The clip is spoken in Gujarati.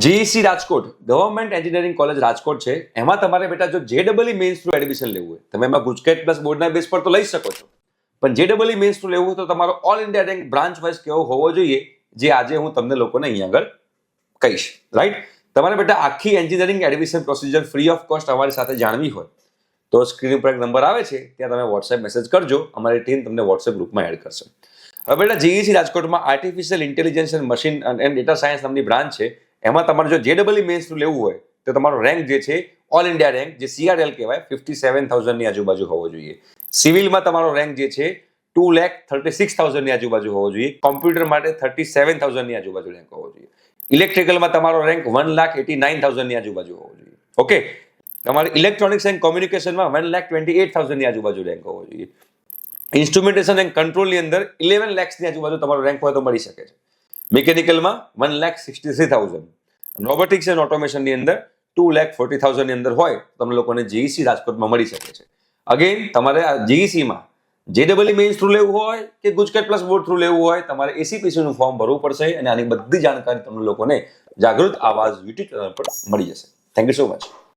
GEC Rajkot government engineering college Rajkot છે. એમાં તમારે બેટા જો જેડબલઈ મેન્સ થ્રુ એડમિશન લેવું હોય, તમે એમાં ગુજકેટ પ્લસ બોર્ડના બેઝ પર તો લઈ શકો છો, પણ જેડબલઈ મેન્સ થ્રુ લેવું હોય તો તમારો all India rank branch wise કેવો હોવો જોઈએ, જે આજે હું તમને લોકોને અહીંયા આગળ કહીશ. રાઈટ, તમારે બેટા આખી engineering admission procedure free of cost અમારી સાથે જાણવી હોય તો સ્ક્રીન ઉપર એક નંબર આવે છે, ત્યાં તમે વોટ્સએપ મેસેજ કરજો, અમારી ટીમ તમને વોટ્સએપ ગ્રુપમાં એડ કરશે. હવે બેટા જીઈસી રાજકોટમાં artificial intelligence and machine and data science નામની બ્રાન્ચ છે. એમાં તમારે જો જેડબલઈ મેન્સ થ્રુ લેવું હોય તો તમારો રેન્ક જે છે ઓલ ઇન્ડિયા રેન્ક, જે CRL કહેવાય, 57,000 ની આજુબાજુ હોવો જોઈએ. સિવિલમાં તમારો રેન્ક જે છે 2,36,000 ની આજુબાજુ હોવો જોઈએ. કોમ્પ્યુટર માટે 37,000 ની આજુબાજુ રેન્ક હોવો જોઈએ. ઇલેક્ટ્રિકલમાં તમારો રેન્ક 1,89,000 ની આજુબાજુ હોવો જોઈએ. ઓકે, તમારે ઇલેક્ટ્રોનિક્સ એન્ડ કોમ્યુનિકેશનમાં 1,28,000 ની આજુબાજુ રેન્ક હોવો જોઈએ. ઇન્સ્ટ્રુમેન્ટેશન એન્ડ કંટ્રોલની અંદર 11 lakhs ની આજુબાજુ તમારો રેન્ક હોય તો મળી શકે છે. મિકેનિકલમાં 1,63,000, રોબોટિક્સ એન્ડ ઓટોમેશનની અંદર 2,40,000 ની અંદર હોય તો તમને લોકોને જીઈસી રાજકોટમાં મળી શકે છે. અગેન તમારે આ જીઈસીમાં જેડબલઈ મેન્સ થ્રુ લેવું હોય કે ગુજકેટ પ્લસ બોર્ડ થ્રુ લેવું હોય, તમારે એસીપીસી નું ફોર્મ ભરવું પડશે અને આની બધી જાણકારી તમને લોકોને જાગૃત આવાજ યુટ્યુબ ચેનલ પર મળી જશે. Thank you so much.